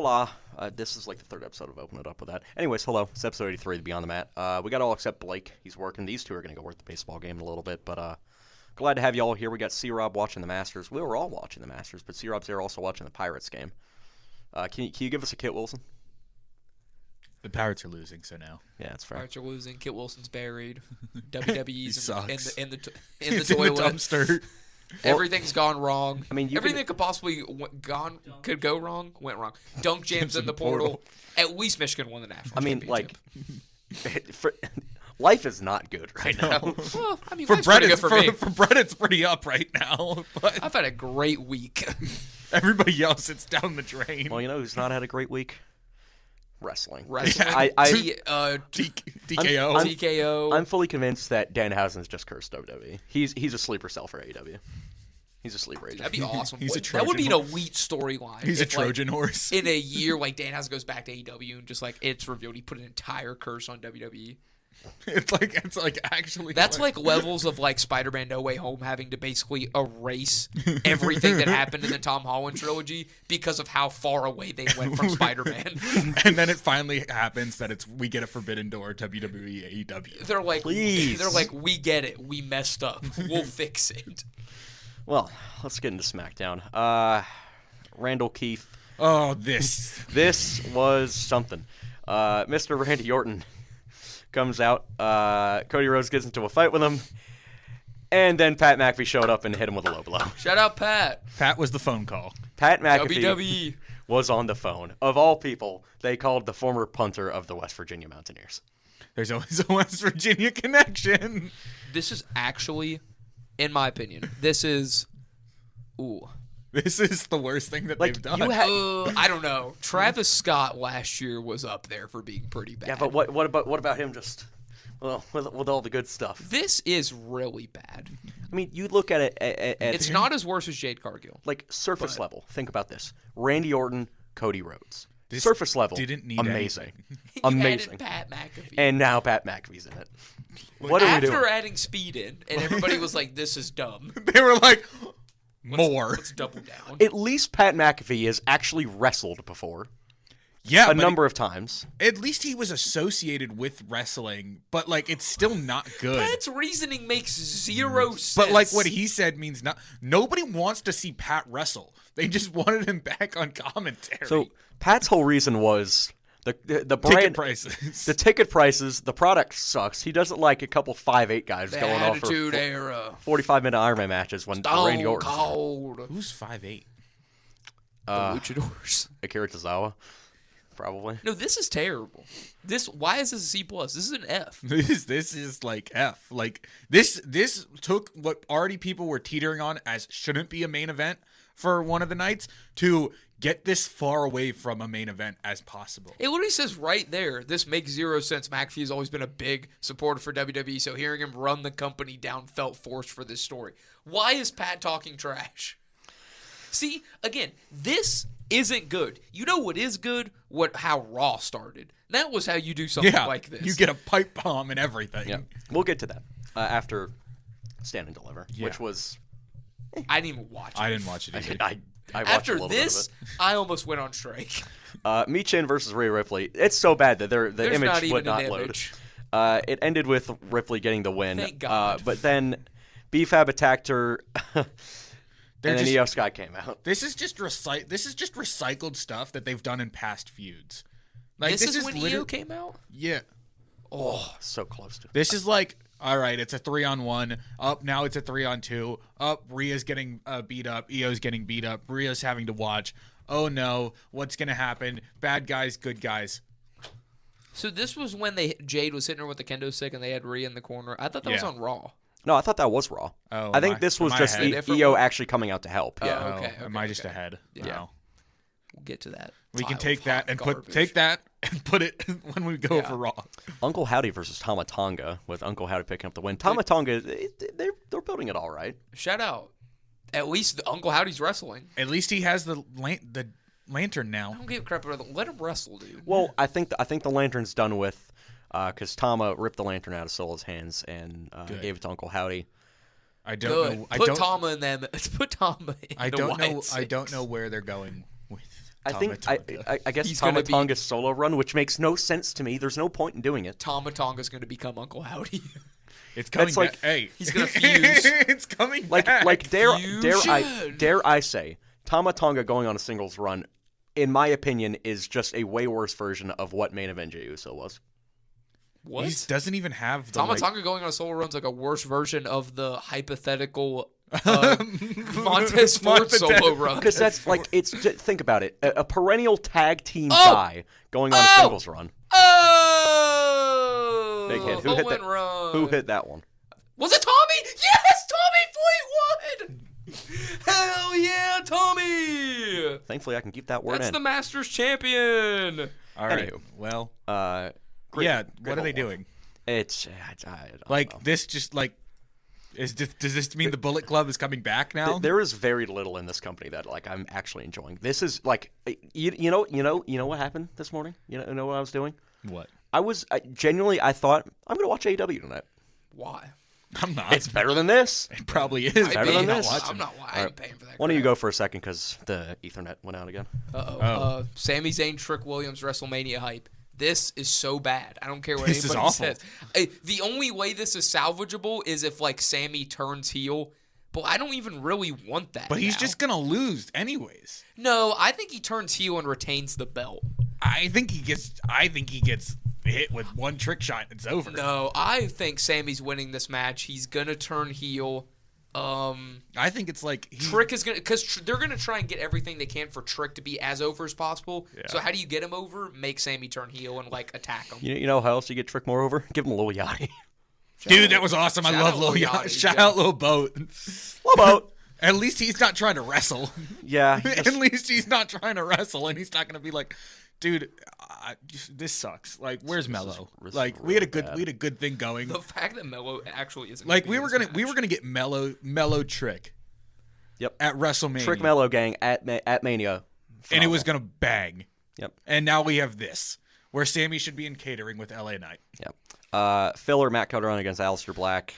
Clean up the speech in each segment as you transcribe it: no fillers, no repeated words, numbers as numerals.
Hola. This is like the third episode of Open It Up with that. Anyways, hello. It's episode 83 of Beyond the Mat. We got all except Blake. He's working. These two are going to go work the baseball game in a little bit, but glad to have you all here. We got C-Rob watching the Masters. We were all watching the Masters, but C-Rob's there also watching the Pirates game. Can you give us a Kit Wilson? The Pirates are losing, so no. Yeah, that's fair. Pirates are losing. Kit Wilson's buried. WWE's in the toilet. in the dumpster. Everything's gone wrong. I mean, everything that could possibly could go wrong went wrong. Dunk jams in the portal. At least Michigan won the national championship. Life is not good right now. Well, I mean, for Brett, for Brett, it's pretty up right now. But I've had a great week. Everybody else, it's down the drain. Well, you know who's not had a great week? Wrestling. TKO. TKO. I'm fully convinced that Danhausen's just cursed WWE. He's a sleeper cell for AEW. He's a sleeper agent. That'd be awesome. That would be an elite storyline. He's a Trojan horse. In a year, Danhausen goes back to AEW and just it's revealed he put an entire curse on WWE. It's like actually. That's like levels of Spider-Man No Way Home having to basically erase everything that happened in the Tom Holland trilogy because of how far away they went from Spider-Man. And then it finally happens that we get a Forbidden Door WWE AEW. They're like, please. They're like, we get it, we messed up, we'll fix it. Well, let's get into SmackDown. Randall Keith. Oh, this was something. Mr. Randy Orton comes out. Cody Rhodes gets into a fight with him. And then Pat McAfee showed up and hit him with a low blow. Shout out, Pat. Pat was the phone call. Pat McAfee WWE was on the phone. Of all people, they called the former punter of the West Virginia Mountaineers. There's always a West Virginia connection. This is actually, in my opinion, this is the worst thing that they've done. I don't know. Travis Scott last year was up there for being pretty bad. Yeah, but what about him just with all the good stuff? This is really bad. I mean, you look at it it's not as worse as Jade Cargill. Like surface level. Think about this: Randy Orton, Cody Rhodes. This surface level, didn't need amazing, amazing. Pat McAfee, and now Pat McAfee's in it. What are we doing? After adding speed in, and everybody was like, "This is dumb." They were like, "More." Let's double down. At least Pat McAfee has actually wrestled before. Yeah, a number of times. At least he was associated with wrestling, but it's still not good. Pat's reasoning makes zero sense. But what he said means not. Nobody wants to see Pat wrestle. They just wanted him back on commentary. So Pat's whole reason was the brand ticket prices. The ticket prices. The product sucks. He doesn't like a couple 5'8" guys the going off for era. 45-minute Ironman matches when Randy Orton's cold. Who's 5'8"? The Luchadors. Akira Tozawa. Probably. No, this is terrible. Why is this a C+? This is an F. This is F. This took what already people were teetering on as shouldn't be a main event for one of the nights to get this far away from a main event as possible. It literally says right there, this makes zero sense. McAfee has always been a big supporter for WWE, so hearing him run the company down felt forced for this story. Why is Pat talking trash? See, again, this isn't good. You know what is good? How Raw started. That was how you do something like this. You get a pipe bomb and everything. Yeah, we'll get to that after Stand and Deliver, which was. I didn't even watch it. I didn't watch it either. I watched after a little this, bit of it. I almost went on strike. Michin versus Rhea Ripley. It's so bad that the There's image not even would not an load. image. It ended with Ripley getting the win. Thank God. But then BFAB attacked her. And then Io Sky came out. This is just recycled stuff that they've done in past feuds. This is when Io came out? Yeah. Oh, so close to. This is all right, it's a 3-on-1. Now it's a 3-on-2. Rhea's getting beat up. Io's getting beat up. Rhea's having to watch. Oh no, what's gonna happen? Bad guys, good guys. So this was when Jade was hitting her with the kendo stick and they had Rhea in the corner. I thought that was on Raw. No, I thought that was Raw. Oh, I think this was just Io actually coming out to help. Yeah. Oh, okay. Am I just ahead? Yeah. No. We'll get to that. We can take that and put it when we go for Raw. Uncle Howdy versus Tama Tonga, with Uncle Howdy picking up the win. Tama Tonga, they're building it all right. Shout out. At least Uncle Howdy's wrestling. At least he has the lantern now. I don't give a crap about it. Let him wrestle, dude. Well, I think the lantern's done with, because Tama ripped the lantern out of Solo's hands and gave it to Uncle Howdy. I don't know. Put Tama in them. Put Tama in I don't know where they're going with I think I guess He's Tama gonna be- Tonga's solo run, which makes no sense to me. There's no point in doing it. Tama Tonga's going to become Uncle Howdy. It's coming That's like- back. Hey, He's gonna fuse. It's coming back. Like Fusion. dare I say, Tama Tonga going on a singles run, in my opinion, is just a way worse version of what main event Jey Uso was. What? He doesn't even have the Tama like, Tonga going on a solo run's like a worse version of the hypothetical Montez Ford solo run. Because that's like think about it, a perennial tag team Oh! guy going on a singles run. Oh! Big hit. Who hit that? Run. Who hit that one? Was it Tommy? Yes, Tommy Fleetwood! Hell yeah, Tommy! Thankfully, I can keep that word That's in. the Masters champion. All right. Anywho. Well, Great- yeah. great What are they old one. doing? It's I don't Like know. this? Just like does this mean the Bullet Club is coming back now? There is very little in this company that like I'm actually enjoying. This is like you know what happened this morning. You know what I was doing. What? Genuinely I thought I'm gonna watch AEW tonight. Why? I'm not. It's better than this. It probably is. better than this. I'm not. I ain't paying for that. Why don't you crap. go for a second because the Ethernet went out again. Uh-oh. Sami Zayn, Trick Williams, WrestleMania hype. This is so bad. I don't care what This is anybody awful. says. The only way this is salvageable is if like Sammy turns heel. But I don't even really want that. But he's now. just gonna lose anyways. No, I think he turns heel and retains the belt. I think he gets hit with one trick shot and it's over. No, I think Sammy's winning this match. He's gonna turn heel. I think it's like Trick is gonna because they're gonna try and get everything they can for Trick to be as over as possible. Yeah. So how do you get him over? Make Sammy turn heel and like attack him. You know how else you get Trick more over? Give him a Lil Yachty. Dude, that was awesome. I Shout love out Lil Lil Yachty. Yachty, Shout yeah. out Lil Boat. What about? At least he's not trying to wrestle. Yeah. At least he's not trying to wrestle, and he's not going to be like, dude, this sucks. Like, where's Mello? this is Like, we had a real good thing going. The fact that Mello actually isn't Like, gonna we be were in gonna this match. get Mello Trick. Yep. At WrestleMania. Trick Mello Gang at Mania. And it was Phenomenal. gonna bang. Yep. And now we have this, where Sammy should be in catering with LA Knight. Yep. Filler Matt Calderon against Aleister Black.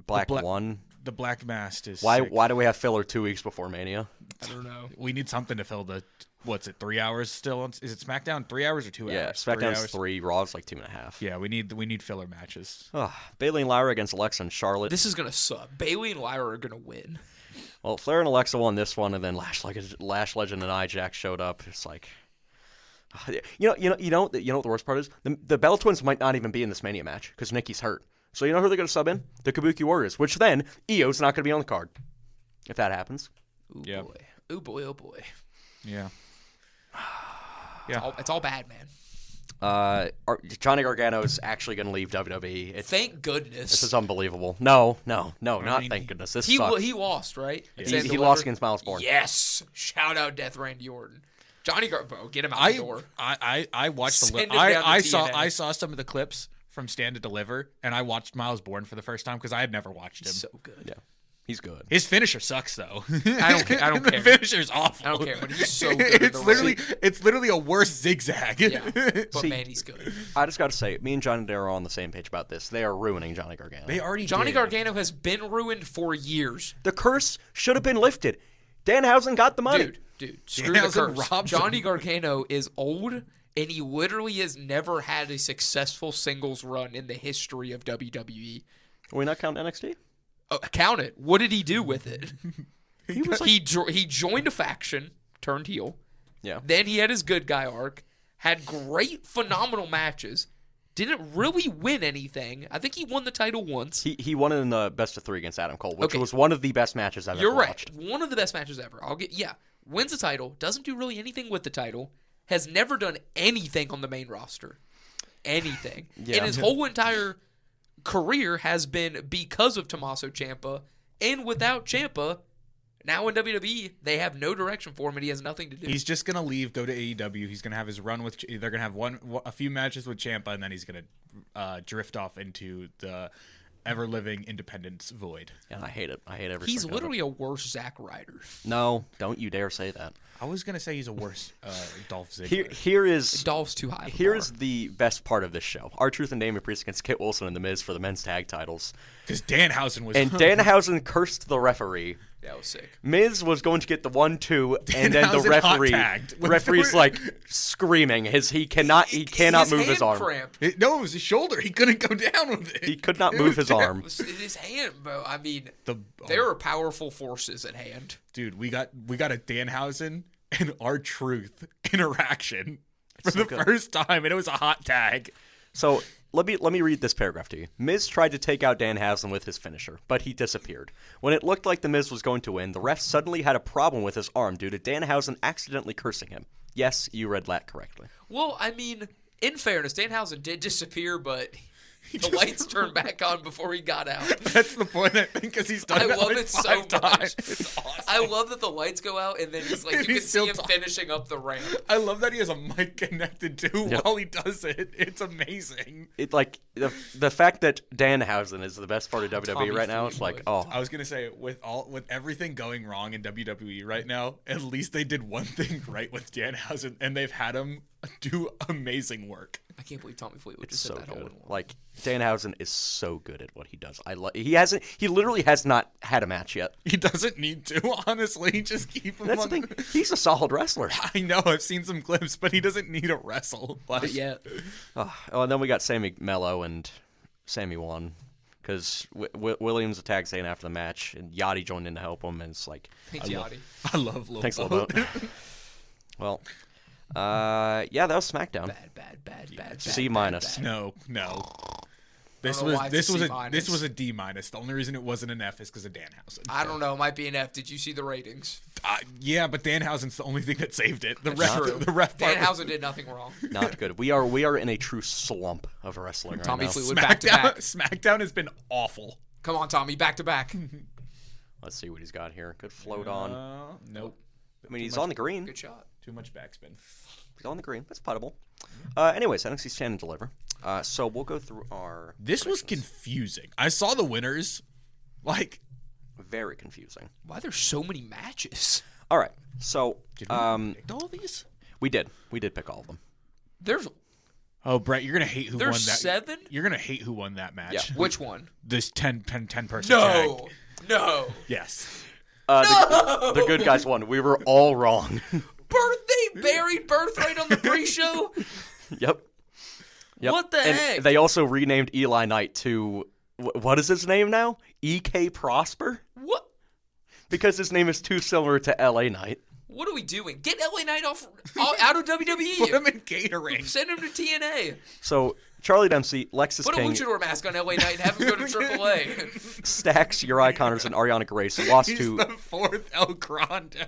Black won. The Black Mask is Why? sick. Why do we have filler 2 weeks before Mania? I don't know. We need something to fill the. What's it? 3 hours still? Is it SmackDown 3 hours or 2 Yeah. hours? SmackDown's 3 hours? 3. Raw's like 2.5. Yeah, we need filler matches. Bailey and Lyra against Alexa and Charlotte. This is gonna suck. Bailey and Lyra are gonna win. Well, Flair and Alexa won this one, and then Lash Legend and Ajax showed up. It's like, you know what the worst part is? The Bella Twins might not even be in this Mania match because Nikki's hurt. So you know who they're going to sub in? The Kabuki Warriors, which then Io's not going to be on the card if that happens. Ooh Yeah. boy. Ooh boy. Oh boy. Yeah. It's all bad, man. Johnny Gargano is actually going to leave WWE. Thank goodness. This is unbelievable. No, not mean, thank goodness. This he sucks. he lost, right? He lost against Miles Bourne. Yes. Shout out Death Randy Orton. Johnny Gargano, get him out the door. I watched the Send him I down to TNA. I saw some of the clips from Stand to Deliver, and I watched Miles Bourne for the first time because I had never watched him. So good. Yeah, he's good. His finisher sucks though. I don't care. I don't the care. finisher's awful. I don't care, but he's so good. It's literally a worse zigzag. Yeah, but See, man, he's good. I just got to say, me and Johnny Dare are on the same page about this. They are ruining Johnny Gargano. They already Johnny did. Gargano has been ruined for years. The curse should have been lifted. Danhausen got the money. Dude, screw the Danhausen curse. robbed Johnny him. Gargano is old, and he literally has never had a successful singles run in the history of WWE. Are we not counting NXT? Count it. What did he do with it? He was like, He joined a faction, turned heel. yeah. Then he had his good guy arc, had great, phenomenal matches, didn't really win anything. I think he won the title once. He won in the best of 3 against Adam Cole, which Okay. was one of the best matches I've You're ever right. watched. One of the best matches ever. Wins the title, doesn't do really anything with the title, has never done anything on the main roster. Anything. Yeah. And his whole entire career has been because of Tommaso Ciampa, and without Ciampa, now in WWE, they have no direction for him, and he has nothing to do. He's just gonna leave, go to AEW. He's gonna have his run with. They're gonna have a few matches with Ciampa, and then he's gonna drift off into the ever living independence void. And I hate it. I hate every He's second of it. literally a worse Zack Ryder. No, don't you dare say that. I was gonna say he's a worse Dolph Ziggler. Here is Dolph's too high. Here is the best part of this show. R-Truth and Damian Priest against Kit Wilson and The Miz for the men's tag titles. Because Danhausen was. And Danhausen cursed the referee That was sick. Miz was going to get the 1-2, and then the Danhausen referee's hot-tagged. like screaming. He cannot move his arm. Cramp. No, it was his shoulder. He couldn't go down with it. He could not move his arm. His hand, bro. I mean, The- there are powerful forces at hand. Dude, we got a Danhausen and R-Truth interaction for the first time, and it was a hot tag. So let me read this paragraph to you. Miz tried to take out Danhausen with his finisher, but he disappeared. When it looked like the Miz was going to win, the ref suddenly had a problem with his arm due to Danhausen accidentally cursing him. Yes, you read that correctly. Well, I mean, in fairness, Danhausen did disappear, but the lights turned back on before he got out. That's the point, I think, because he's done I that love like it so 5 much. times. It's awesome. I love that the lights go out and then he's like, And you can he's see still him talking. finishing up the ramp. I love that he has a mic connected too Yep. while he does it. It's amazing. It like the fact that Danhausen is the best part of WWE Tommy right now. It's like, Fleetwood. oh, I was gonna say with everything going wrong in WWE right now, at least they did one thing right with Danhausen, and they've had him do amazing work. I can't believe Tommy Fleetwood it's just so said that good. whole in one. Like Danhausen is so good at what he does. He literally has not had a match yet. He doesn't need to, honestly. Just keep him That's on. the thing. He's a solid wrestler. I know, I've seen some clips, but he doesn't need a wrestle. Like, Yeah. Oh, and then we got Sammy Mello, and Sammy won because Williams attacked Zayn after the match, and Yachty joined in to help him, and it's like, Thanks, Yachty. I love Lil thanks, Bo. Lil Bo. Well, yeah, that was SmackDown. Bad. C minus. No. This know why it's a C minus. this was a D minus. The only reason it wasn't an F is because of Danhausen. I don't know. It might be an F. Did you see the ratings? Yeah, but Danhausen's the only thing that saved it. The That's ref, true. the ref part was- Danhausen did nothing wrong. Not good. We are in a true slump of wrestling right Tommy now. Fleetwood back to back. SmackDown has been awful. Come on, Tommy, back to back. Let's see what he's got here. Good float on. Nope. I mean, he's on the green. Good shot. Too much backspin. He's on the green. That's puttable. Anyways, NXT Stand and Deliver. So we'll go through our. This was predictions. confusing. I saw the winners. Like, Very confusing. Why there's so many matches? All right. So did we predict all these? we did pick all of them. There's Oh, Brett, you're gonna hate who won that. 7? You're gonna hate who won that match. Yeah. Which one? This 10 person No. tag. No. Yes. The good guys won. We were all wrong. Birthday buried Birthright on the pre-show? Yep. What the and heck? They also renamed Eli Knight to what is his name now? E.K. Prosper, What? because his name is too similar to L.A. Knight. What are we doing? Get LA Knight out of Put WWE. him in catering. Send him to TNA. So Charlie Dempsey, Lexus Put a King, luchador mask on LA Knight and have him go to AAA. Stax, Uriah Connors, and Ariana Grace lost He's to. the fourth El Grande.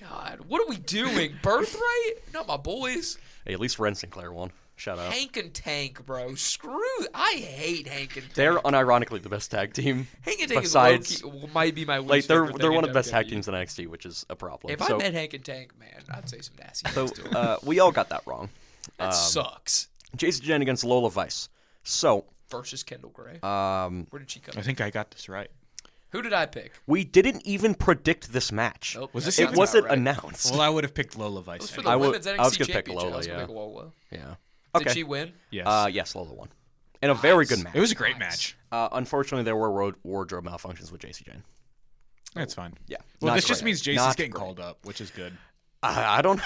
God, what are we doing? Birthright? Not my boys. Hey, at least Ren Sinclair won. Shout out. Hank and Tank, bro. Screw. I hate Hank and Tank. They're unironically the best tag team. Hank and Tank besides, is low-key, might be my least like they're favorite thing one in of the best tag WWE. teams in NXT, which is a problem. If so, I met Hank and Tank, man, I'd say some nasty so things to him. we all got that wrong. That sucks. Jason Jen against Lola Vice. So Versus Kendall Gray. Where did she come? I think I got this right. Who did I pick? we didn't even predict this match. Nope, Was that this It sounds wasn't about right. announced. Well, I would have picked Lola It Vice. was for anyway. the I women's NXT was gonna pick championship. Lola, I was gonna yeah. pick Lola. Yeah. Did Okay. she win? Yes. Yes, Lola won. And a very good match. It was a great match. Unfortunately, there were wardrobe malfunctions with JC Jane. That's fine. Yeah. Well, Not this just great. means JC's Not getting great. called up, which is good. I don't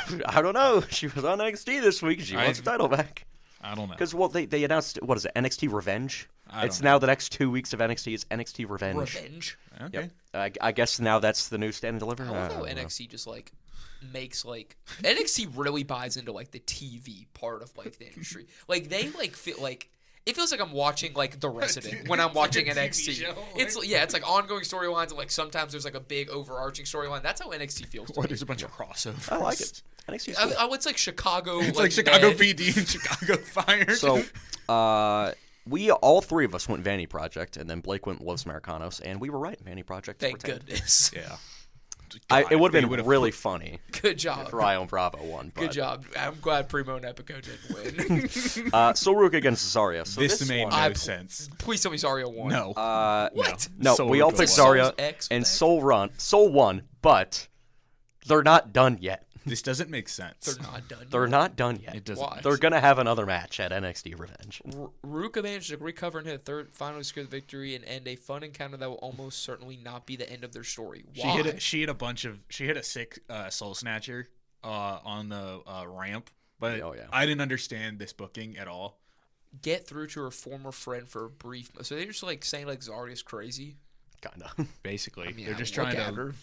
know. She was on NXT this week. She wants her title back. I don't know. Because they announced, what is it, NXT Revenge? I It's don't now the next 2 weeks of NXT is NXT Revenge. Revenge. Okay. Yep. I guess now that's the new Stand and Deliver. I love how don't know. NXT just makes NXT really buys into the TV part of the industry. They feel it feels like I'm watching The Resident when I'm watching like a TV NXT. show, It's ongoing storylines and sometimes there's a big overarching storyline. That's how NXT feels to Or me. there's a bunch of crossovers. I like it. NXT is cool. It's like Chicago. It's like Chicago Med. PD and Chicago Fire. So, we all three of us went Vanny Project, and then Blake went Los Americanos, and we were right. Vanny Project. Thank retained. goodness. yeah. It would They have been would've really funny Good job. if Ryan Bravo won. But, Good job. I'm glad Primo and Epico didn't win. Soruk against Zarya. So This made one, no sense. Please tell me Zarya won. No. What? No, Soul we all goes picked on. Zarya, Soul's X and back? Soul won, but they're not done yet. This doesn't make sense. They're not done. They're not done yet. It doesn't. Why? They're gonna have another match at NXT Revenge. Ruka managed to recover and hit a third, finally secure the victory and end a fun encounter that will almost certainly not be the end of their story. Why? She hit a sick soul snatcher on the ramp, but I didn't understand this booking at all. Get through to her former friend for a brief. So they're just like saying like Zarya's crazy. Kinda. Basically, I mean, they're just look trying at to. her.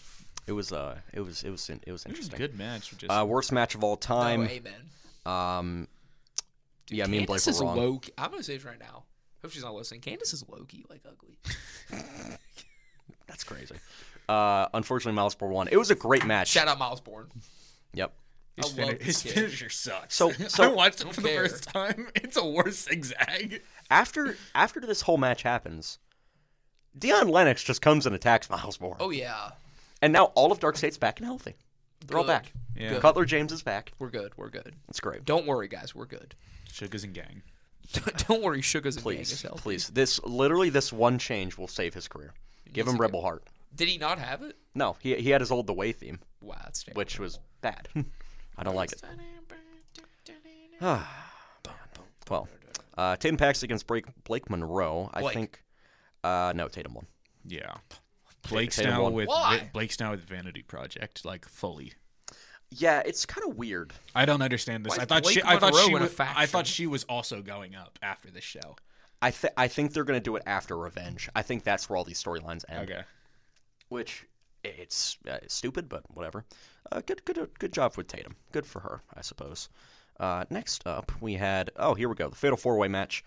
It was interesting. It was a good match. Just Worst match of all time. No, amen. Dude, Yeah, me and Blake Candace were is wrong. low-key. I'm gonna say this right now. Hope she's not listening. Candace is low-key like ugly. That's crazy. Unfortunately, Miles Bourne won. It was a great match. Shout out Miles Bourne. Yep. his finisher sucks. So I watched it for the care. first time. It's a worse zigzag. After this whole match happens, Deion Lennox just comes and attacks Miles Bourne. Oh yeah. And now all of Dark State's back and healthy. They're all Good. back. Yeah. Good. Cutler James is back. We're good. We're good. It's great. Don't worry, guys. We're good. Sugars and gang. Don't worry, Sugar's and Gang is Please, healthy. please. This one change will save his career. Give him Rebel Heart. Did he not have it? No, he had his old The Way theme, Wow, that's terrible. which was bad. I don't like it. Well, Tatum Pax against Blake Monroe. I Blake. think. No, Tatum won. Yeah. Blake's Tatum now won. with Why? Vanity Project, like fully. Yeah, it's kind of weird. I don't understand this. Why is I thought Blake she I Monroe in a faction? she was also going up after this show. I think they're gonna do it after Revenge. I think that's where all these storylines end. Okay. Which it's stupid, but whatever. Good job with Tatum. Good for her, I suppose. Next up, we had here we go, the Fatal 4-Way match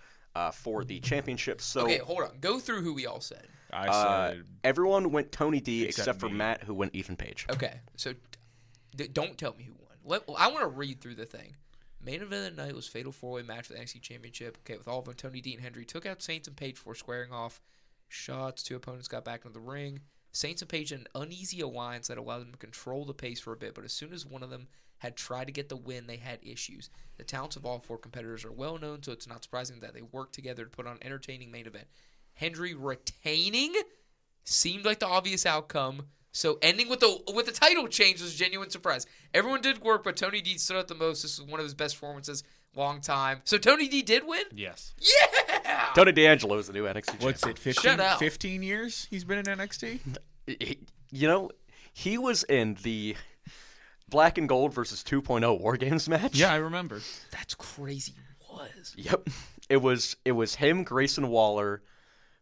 for the championship. So Okay, hold on. Go through who we all said. I said everyone went Tony D except for me. Matt, who went Ethan Page. Okay, so don't tell me who won. I want to read through the thing. Main event of the night was Fatal 4-Way match for the NXT Championship. Okay, with all of them, Tony D and Hendry took out Saints and Page before squaring off. Shots, two opponents got back into the ring. Saints and Page had an uneasy alliance that allowed them to control the pace for a bit, but as soon as one of them had tried to get the win, they had issues. The talents of all four competitors are well known, so it's not surprising that they worked together to put on an entertaining main event. Hendry retaining seemed like the obvious outcome, so ending with the title change was a genuine surprise. Everyone did work, but Tony D stood out the most. This was one of his best performances, long time. So Tony D did win? yes. Yeah! Tony D'Angelo is the new NXT What's champion. it? Shut up. 15 years he's been in NXT? He was in the Black and Gold versus 2.0 War Games match. Yeah, I remember. That's crazy. Was. Yep. It was him, Grayson Waller,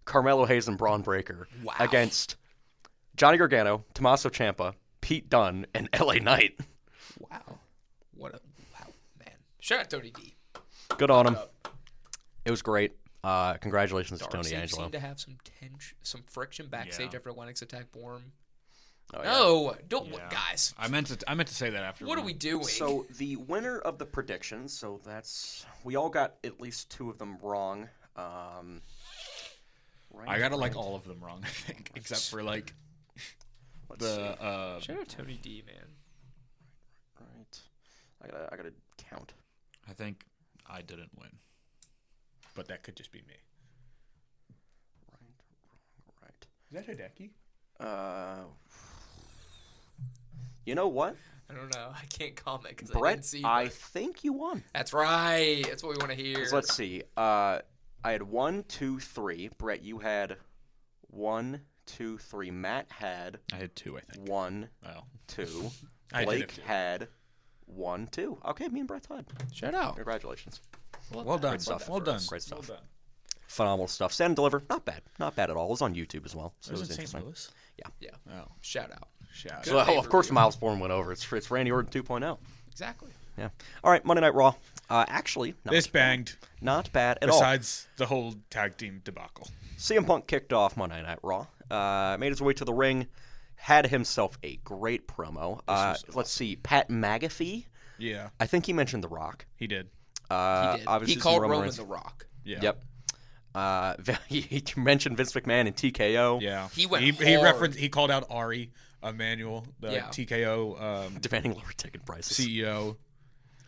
Carmelo Hayes, and Braun Breaker Wow. against Johnny Gargano, Tommaso Ciampa, Pete Dunne, and LA Knight. Wow. Wow, man. Shout out Tony D. Good on him. It was great. Congratulations to Tony Darcy D'Angelo. seemed to have some friction backstage Yeah. after Lennox attacked Bourne. Oh, yeah. No, don't, Yeah. guys. I meant to say that after. What are we doing? So the winner of the predictions, we all got at least two of them wrong. I got all of them wrong, I think, except for Let's the Shout out Tony D, man. Right. I gotta count. I think I didn't win. But that could just be me. Right. Is that Hideki? You know what, I don't know. I can't comment because I Brett? didn't see. I but- think you won. That's right. That's what we want to hear. So let's see. I had 1, 2, 3. Brett, you had 1, 2, 3. Matt had I had 2, I think. 1, Oh. 2. I did Blake have 2. had 1, 2. Okay, me and Brett tied. Shout out. Congratulations. Well done. stuff. Well done. Great stuff. Well done. Phenomenal stuff. Send and deliver. Not bad. Not bad at all. It was on YouTube as well. So It it was was in St. interesting. Louis. Yeah. Oh, Shout out. shout Good out. So, of course, pay-per-view. Miles Bourne went over. It's Randy Orton 2.0. Exactly. Yeah. All right, Monday Night Raw. Actually, This banged. not bad at all. Besides the whole tag team debacle. CM Punk kicked off Monday Night Raw. Made his way to the ring. Had himself a great promo. Let's see. Pat McAfee. Yeah, I think he mentioned The Rock. he did. He did. Obviously He some called Roman Roman Reigns. the Rock. Yeah. Yep. He mentioned Vince McMahon and TKO. Yeah. He went He hard. referenced. He called out Ari Emanuel, the Yeah. TKO Demanding lower ticket prices. CEO.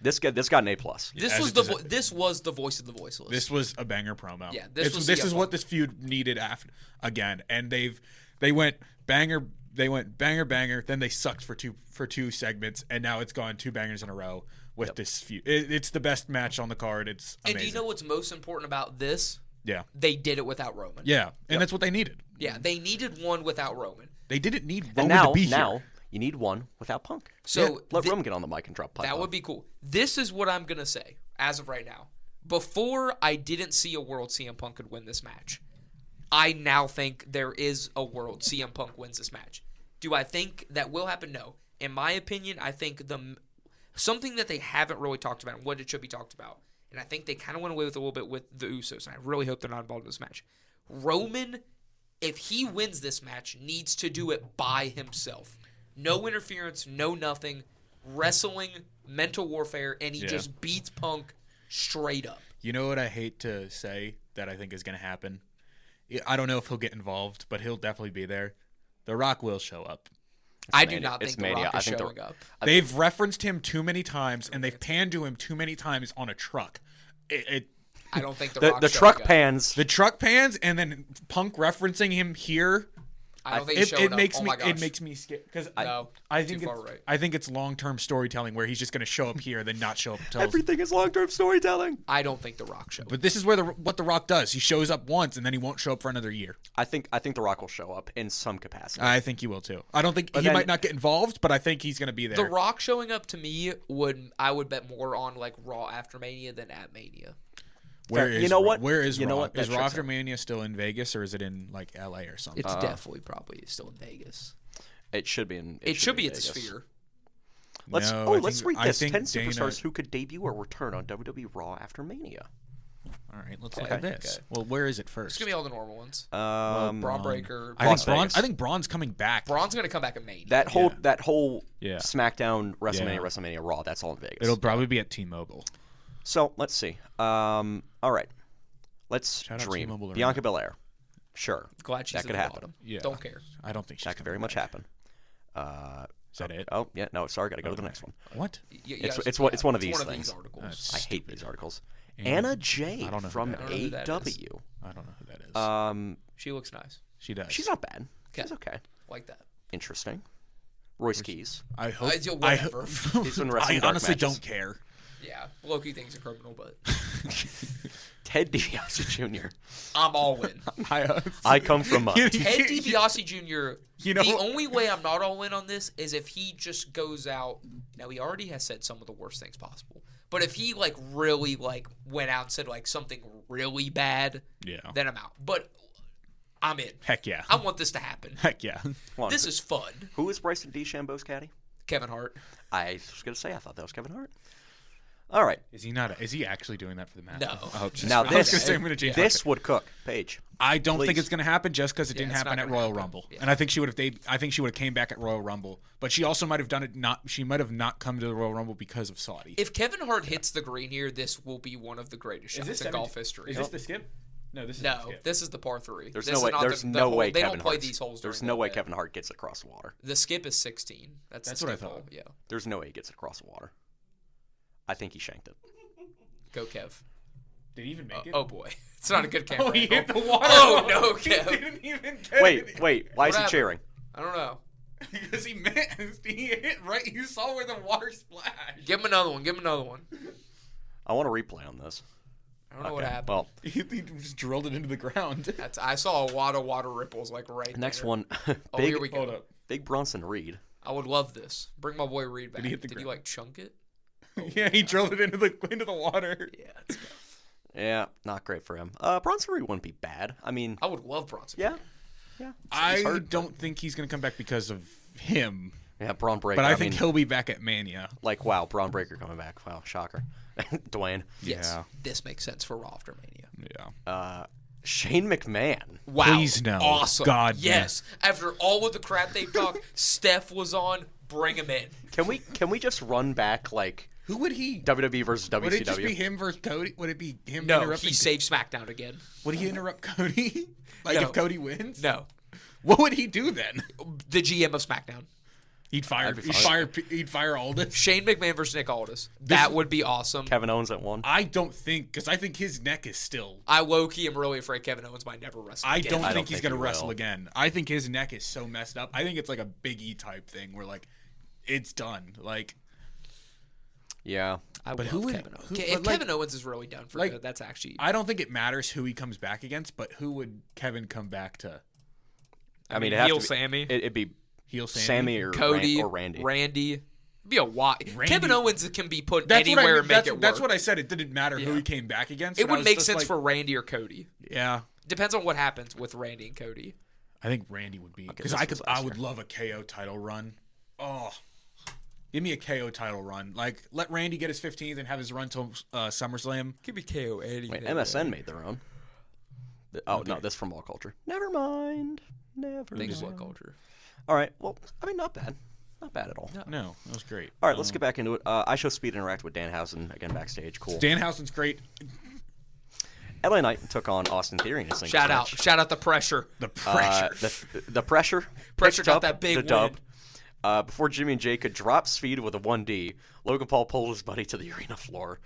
This got an A+. This as was it the does- this was the voice of the voiceless. This was a banger promo. Yeah, this was this the is what this feud needed after again, and they went banger they went banger banger, then they sucked for two segments, and now it's gone 2 bangers in a row with this feud. It's the best match on the card. It's amazing. And do you know what's most important about this? Yeah. They did it without Roman. Yeah, and that's what they needed. Yeah, they needed one without Roman. They didn't need And Roman to be here. now you need one without Punk. So let Roman get on the mic and drop pipe. that would be cool. This is what I'm going to say as of right now. Before, I didn't see a world CM Punk could win this match. I now think there is a world CM Punk wins this match. Do I think that will happen? No. In my opinion, I think something that they haven't really talked about and what it should be talked about, and I think they kind of went away with a little bit with the Usos, and I really hope they're not involved in this match. Roman, if he wins this match, needs to do it by himself. No interference, no nothing. Wrestling, mental warfare, and he just beats Punk straight up. You know what I hate to say that I think is going to happen? I don't know if he'll get involved, but he'll definitely be there. The Rock will show up. I do not think The Rock is showing up. They've referenced him too many times, and they've panned to him too many times on a truck. I don't think The Rock the truck pans. The truck pans, and then Punk referencing him here. I don't think he's showing up. It makes me scared because I think it's long-term storytelling where he's just going to show up here, then not show up until Everything is long-term storytelling. I don't think The Rock shows up. But this is where what The Rock does. He shows up once, and then he won't show up for another year. I think The Rock will show up in some capacity. I think he will too. I don't think he might not get involved, but I think he's going to be there. The Rock showing up to me I would bet more on like Raw after Mania than at Mania. Where is Raw? Is Raw That after Mania still in Vegas, or is it in like LA or something? It's definitely probably still in Vegas. It should be in. It should be at the Vegas. Sphere. Let's read this. 10 superstars who could debut or return on WWE Raw after Mania. All right, let's look at this. Okay. Well, where is it first? It's gonna be all the normal ones. Braun Breaker. I think Braun's coming back. Braun's gonna come back at Mania. That whole SmackDown, WrestleMania, Raw. That's all in Vegas. It'll probably be at T-Mobile. So let's see. All right, let's dream. Bianca Belair. Sure, glad she's that could happen. Yeah. Don't care. I don't think that could very much happen. Is that it? Oh yeah, no. Sorry, got to go to the next one. What? It's one of these things. Articles. I hate these articles. Anna Jay from AW. I don't know who that is. She looks nice. She does. She's not bad. She's okay. Like that. Interesting. Royce Keys. I hope. Whatever. I honestly don't care. Yeah, Loki thinks a criminal, but Ted DiBiase Jr. I'm all in. I come from Ted DiBiase Jr. The only way I'm not all in on this is if he just goes out. Now he already has said some of the worst things possible, but if he really went out and said something really bad, then I'm out. But I'm in. Heck yeah. I want this to happen. Heck yeah. This is fun. Who is Bryson DeChambeau's caddy? Kevin Hart. I was gonna say I thought that was Kevin Hart. All right. Is he not? Is he actually doing that for the match? No. Now this would cook. Paige. I don't think it's going to happen just because it didn't happen at Royal Rumble, and I think she would have. I think she would have came back at Royal Rumble, but she also might have done it. She might have not come to the Royal Rumble because of Saudi. If Kevin Hart hits the green here, this will be one of the greatest shots in golf history. Is this the skip? No, this is the skip. This is the par 3. There's no way. They don't play these holes. There's no way Kevin Hart gets it across the water. The skip is 16. That's what I thought. Yeah. There's no way he gets it across the water. I think he shanked it. Go, Kev. Did he even make it? Oh, boy. It's not a good camera. Oh, he hit the water. Oh, no, Kev. He didn't even get it. Wait. Why is he cheering? I don't know. Because he missed. He hit right. You saw where the water splashed. Give him another one. I want a replay on this. I don't know what happened. Well, he just drilled it into the ground. I saw a lot of water ripples right next there. one. Here we go. Big Bronson Reed. I would love this. Bring my boy Reed back. Did he hit the ground? Did he chunk it? Yeah, he drilled it into the water. Yeah, it's tough. Yeah, not great for him. Bronson Reed wouldn't be bad. I mean, I would love Bronson. Yeah. I don't think he's going to come back because of him. Yeah, Braun Breaker. But I think he'll be back at Mania. Wow, Braun Breaker coming back. Wow, shocker. Dwayne. Yes. Yeah. This makes sense for Raw after Mania. Yeah. Shane McMahon. Wow. Please no. Awesome. God, yes. After all of the crap they've talked, Steph was on. Bring him in. Can we just run back who would he? WWE versus WCW. Would it just be him versus Cody? Would it be him? No, he saved SmackDown again. Would he interrupt Cody? If Cody wins? No. What would he do then? The GM of SmackDown. He'd fire Aldis. Shane McMahon versus Nick Aldis. That would be awesome. Kevin Owens at 1. I don't think, because I think his neck is still. I low-key am really afraid Kevin Owens might never wrestle I again. don't think he's think going to he wrestle will. again. I think his neck is so messed up. I think it's like a Big E type thing where, like, it's done. Like, Yeah. I But love who would- Kevin Owens. who- If but, like- Kevin Owens is really done for like, good, that's actually... I don't think it matters who he comes back against, but who would Kevin come back to? I mean, it'd have heel to be, Sammy. It'd be Heel Sammy or, Cody, or Randy. Randy. Be a wide. Randy- Kevin Owens can be put That's what I anywhere mean. and make it work. That's what I said. It didn't matter who Yeah. he came back against. It but I would was make just sense like, for Randy or Cody. Yeah. Depends on what happens with Randy and Cody. I think Randy would be, because this was I last would year. love a KO title run. Oh, give me a KO title run. Like, let Randy get his 15th and have his run till SummerSlam. Give me KO anything. Wait, MSN made their own. Oh, no, that's from All Culture. Never mind. Never Things mind. what culture. All right. Well, I mean, not bad. Not bad at all. No, that was great. All right, let's get back into it. I show Speed interact with Danhausen again backstage. Cool. Danhausen's great. LA Knight took on Austin Theory in a singles Shout out. match. Shout out the pressure. The pressure. The pressure. Pressure picked got up that big the dub. win. Before Jimmy and Jay could drop Speed with a 1D, Logan Paul pulled his buddy to the arena floor.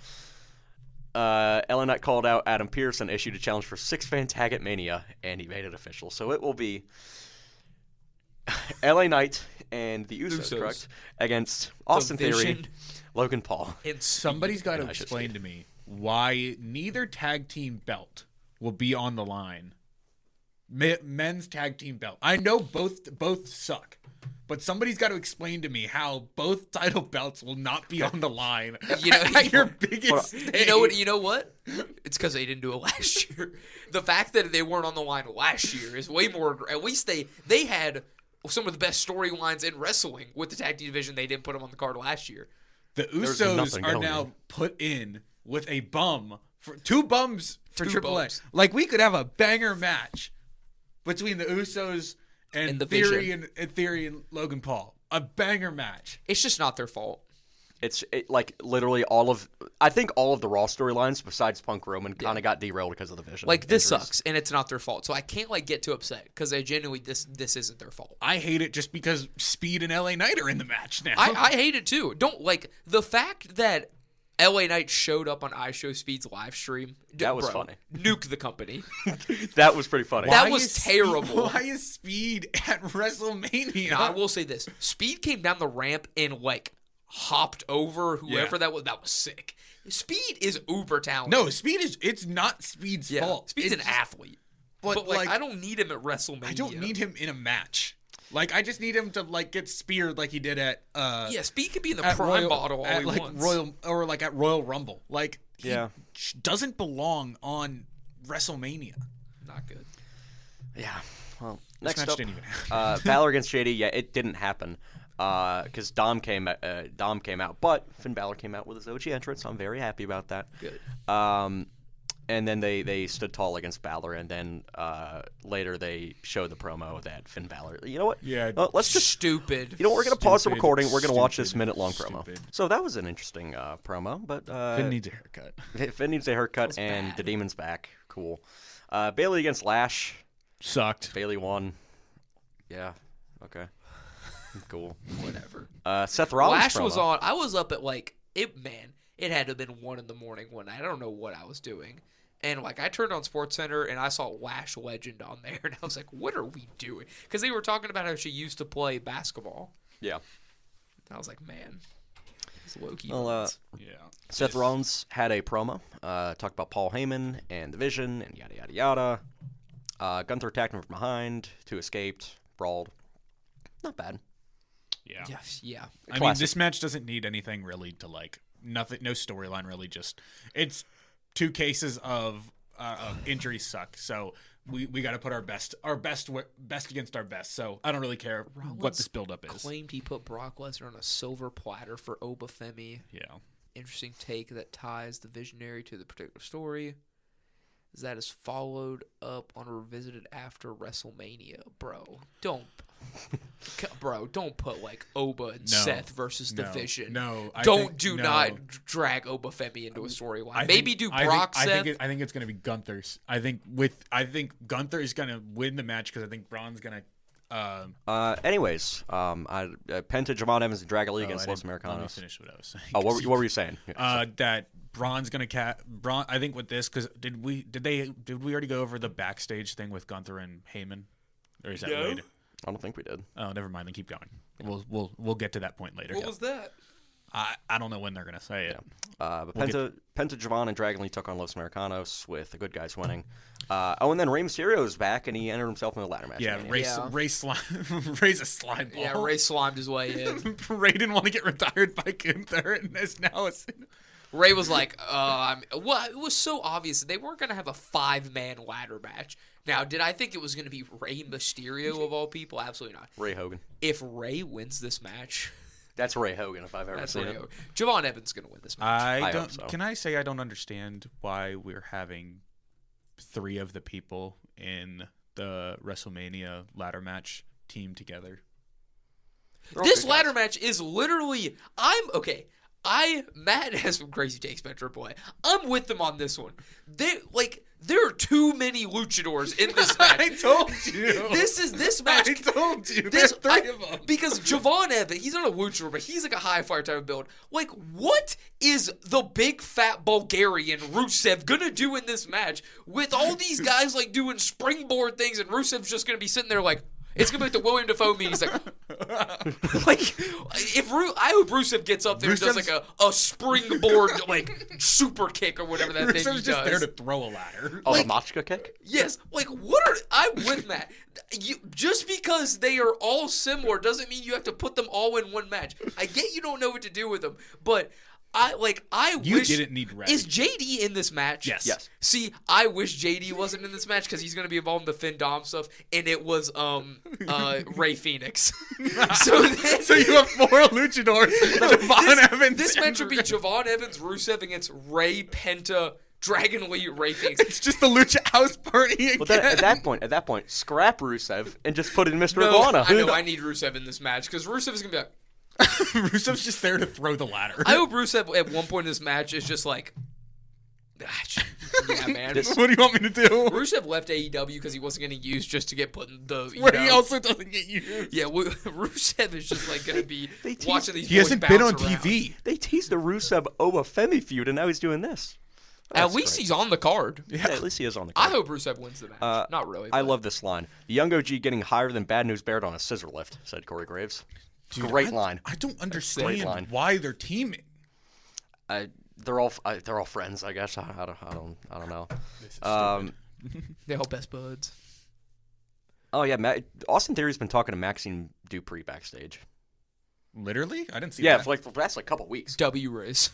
LA Knight called out Adam Pearce and issued a challenge for six-man tag at Mania, and he made it official. So it will be LA Knight and the Usos, Usos. correct, against Austin Theory, Vision. Logan Paul. Somebody's got to And I should explain speed. to me why neither tag team belt will be on the line. Men's tag team belt. I know both suck, but somebody's got to explain to me how both title belts will not be on the line. You know- at your biggest You know what? You know what? It's because they didn't do it last year. The fact that they weren't on the line last year is way more. At least they had some of the best storylines in wrestling with the tag team division. They didn't put them on the card last year. The There's Usos nothing are going now on. put in with a bum for two bums for Two AAA. bums. Like, we could have a banger match between the Usos and the Theory Vision. and Theory and Logan Paul. A banger match. It's just not their fault. It's like literally I think all of the Raw storylines besides Punk Roman kind of got derailed because of the Vision. Like this injuries. sucks, and it's not their fault. So I can't get too upset because I genuinely this isn't their fault. I hate it just because Speed and LA Knight are in the match now. I hate it too. Don't the fact that LA Knight showed up on iShowSpeed's live stream. That was funny. Nuke the company. That was pretty funny. That Why was is terrible. Why is Speed at WrestleMania? Now, I will say this: Speed came down the ramp and hopped over whoever Yeah. that was. That was sick. Speed is uber talented. No, Speed is. It's not Speed's yeah. fault. Speed's It's an athlete. But, But I don't need him at WrestleMania. I don't need him in a match. Like, I just need him to get speared like he did at Yeah, Speed could be in the at prime Royal, bottle all at he wants. Royal or at Royal Rumble. Like, he Yeah. doesn't belong on WrestleMania. Not good. Yeah. Well, This next match up, didn't even happen. Balor against JD. Yeah, it didn't happen because Dom came out, but Finn Balor came out with his OG entrance. So I'm very happy about that. Good. And then they stood tall against Balor, and then later they showed the promo that Finn Balor. You know what? Yeah. Let's just. Stupid. You know what? We're gonna pause the Stupid, recording. We're gonna watch this stupid, minute-long promo. stupid. So that was an interesting promo, but Finn needs a haircut. Finn needs a haircut, was and bad. the Demon's back. Cool. Bailey against Lash. Sucked. Bailey won. Yeah. Okay. Cool. Whatever. Seth Rollins Lash promo. was on. I was up at it. Man, it had to have been 1 a.m. one night. I don't know what I was doing. And I turned on SportsCenter and I saw Lash Legend on there, and I was like, "What are we doing?" Because they were talking about how she used to play basketball. Yeah. And I was like, "Man, it's low-key." Well, buns." Yeah. Seth Rollins had a promo. Talked about Paul Heyman and the Vision and yada yada yada. Gunther attacked him from behind. 2 escaped. Brawled. Not bad. Yeah. Yeah. I mean, Classic. this match doesn't need anything really to nothing, no storyline really. Just it's 2 cases of injuries suck. So we got to put our best against our best. So I don't really care what Rollins this buildup is. Claimed he put Brock Lesnar on a silver platter for Obafemi. Yeah. Interesting take that ties the Visionary to the particular story. That is followed up on a revisited after WrestleMania, bro. Don't put Oba and No. Seth versus the No. Vision. No. Do not drag Obafemi into a storyline. Maybe do I Brock think, Seth. I think it's going to be Gunther's. I think Gunther is going to win the match because I think Braun's going to Anyways, Penta, Javon Evans, and Dragon Lee against Los Let me Americanos. finish what I was saying. Oh, what were you saying? That Braun's gonna Braun. I think with this, because did we already go over the backstage thing with Gunther and Heyman, or is that later? I don't think we did. Oh, never mind. Then keep going. We'll get to that point later. What was that? I don't know when they're gonna say it. But Penta, Javon, and Dragon Lee took on Los Americanos with the good guys winning. And then Rey Mysterio is back, and he entered himself in the ladder match. Yeah, Ray's a slime ball. Yeah, Ray slimed his way in. Ray didn't want to get retired by Gunther, and Ray was like, well, it was so obvious they weren't going to have a 5-man ladder match. Now, did I think it was going to be Rey Mysterio of all people? Absolutely not. Ray Hogan. If Ray wins this match, that's Ray Hogan if I've ever seen it. Javon Evans is going to win this match. I hope so. Can I say I don't understand why we're having 3 of the people in the WrestleMania ladder match team together? This ladder match is literally, Matt has some crazy takes about Triple A. I'm with them on this one. There are too many luchadors in this match. I told you. This match. I told you. There's 3 of them. Because Javon Evans, he's not a luchador, but he's like a high flyer type of build. Like, what is the big fat Bulgarian Rusev gonna do in this match with all these guys like doing springboard things, and Rusev's just gonna be sitting there like. It's gonna be like the William Dafoe meeting. He's like, I hope Rusev gets up there and does like a springboard like super kick or whatever that thing he does. Rusev's just there to throw a ladder. Oh, the Machka kick? Yes. Like, I'm with Matt. Just because they are all similar doesn't mean you have to put them all in one match. I get you don't know what to do with them, but. You wish, didn't need Ray. Is JD in this match? Yes. See, I wish JD wasn't in this match because he's going to be involved in the Finn Dom stuff, and it was Ray Phoenix. So you have 4 luchadors. Javon Evans. This match would be Javon Evans, Rusev against Ray, Penta, Dragon Lee, Ray Phoenix. It's just the Lucha House Party again. Well, then, at that point, scrap Rusev and just put in Mr. No, Iguana. I know I need Rusev in this match because Rusev is going to be like, Rusev's just there to throw the ladder. I hope Rusev at one point in this match is just like, yeah, man. What do you want me to do? Rusev left AEW because he wasn't getting used just to get put in the. He also doesn't get used. Yeah, Rusev is just like going to be watching these. He hasn't been on around. TV. They teased the Rusev Oba Femi feud, and now he's doing this. At least he's on the card. Yeah, at least he is on the card. I hope Rusev wins the match. Not really. I love this line. The young OG getting higher than Bad News Barrett on a scissor lift, said Corey Graves. Dude, Great line. I don't understand why they're teaming. They're all friends, I guess. I don't know. This is stupid. They're all best buds. Oh yeah, Austin Theory's been talking to Maxine Dupree backstage. Literally, I didn't see. Yeah, that. for that's like a couple weeks. W Riz.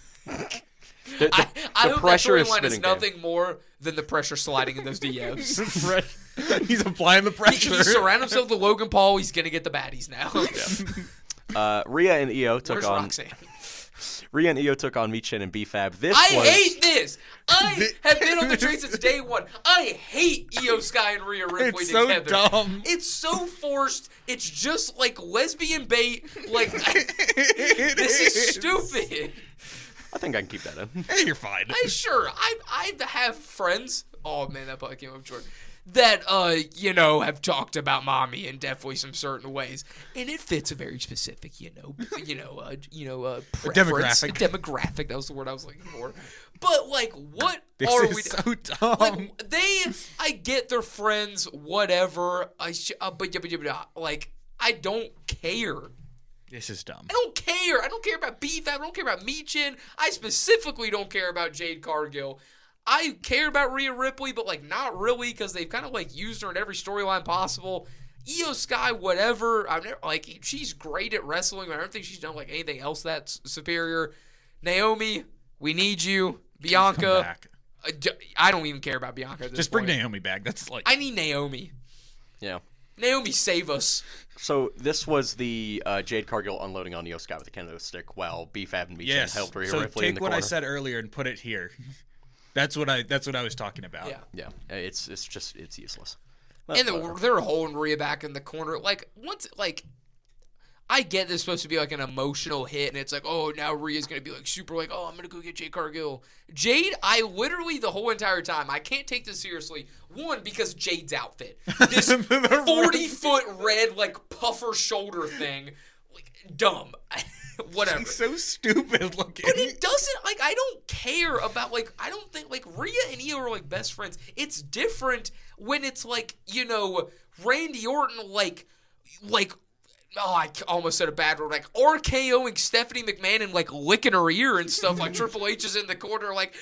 The I hope pressure that is storyline spinning. is nothing more than the pressure sliding in those DMs. He's applying the pressure. He surrounded himself with Logan Paul. He's gonna get the baddies now. Rhea and Io took Where's on. Roxanne? Rhea and Io took on Michin and B-Fab. I hate this. I have been on the train since day one. I hate Io Sky and Rhea Ripley It's so together. dumb. It's so forced. It's just like lesbian bait. Like this is stupid. I think I can keep that in. Hey, you're fine. I have friends. Oh man, that probably came up short. That have talked about mommy in definitely some certain ways, and it fits a very specific, preference, demographic. That was the word I was looking for. But like, what this are is we? So dumb. Like, I get they're friends, whatever. Like, I don't care. This is dumb. I don't care. I don't care about B-Fab. I don't care about Michin. I specifically don't care about Jade Cargill. I care about Rhea Ripley, but like not really because they've kind of like used her in every storyline possible. Io Sky, whatever. I've never like she's great at wrestling. I don't think she's done like anything else that's superior. Naomi, we need you. Bianca, I don't even care about Bianca. At this Just point. bring Naomi back. That's like I need Naomi. Yeah. Naomi, save us. So this was the Jade Cargill unloading on Io Sky with the kendo stick while B-Fab and Michin helped Rhea Ripley in the corner. Take what I said earlier and put it here. That's what I was talking about. Yeah. It's useless. And they're holding Rhea back in the corner. Like once, like I get this is supposed to be like an emotional hit, and it's like, oh, now Rhea's going to be like super like, oh, I'm going to go get Jade Cargill. Jade, I literally the whole entire time, I can't take this seriously. One, because Jade's outfit. This 40-foot red like puffer shoulder thing. Like, dumb. Whatever. She's so stupid looking. But it doesn't, like, I don't care about, like, I don't think, like, Rhea and Io are, like, best friends. It's different when it's, like, you know, Randy Orton, like, oh, I almost said a bad word, like, RKOing Stephanie McMahon and, like, licking her ear and stuff, like, Triple H is in the corner, like,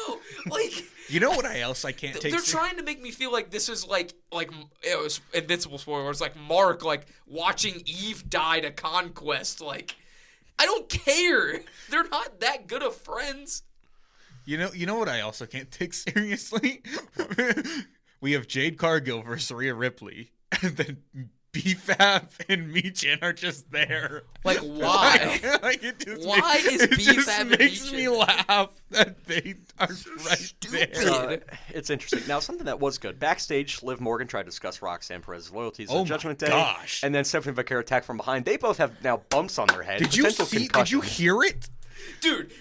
no! Like... You know what else I can't take? They're trying to make me feel like this is like it was Invincible spoilers, like Mark like watching Eve die to Conquest. Like, I don't care. They're not that good of friends. You know what I also can't take seriously? We have Jade Cargill versus Rhea Ripley, and then BFAB and Michin are just there. Like, why? Why is BFAB and makes Michin? me laugh that they are right there. It's interesting. Now, something that was good. Backstage, Liv Morgan tried to discuss Roxanne Perez's loyalties on Judgment Day. Gosh. And then Stephanie Vaquero attacked from behind. They both have now bumps on their head. Did you Potential hear it? Dude,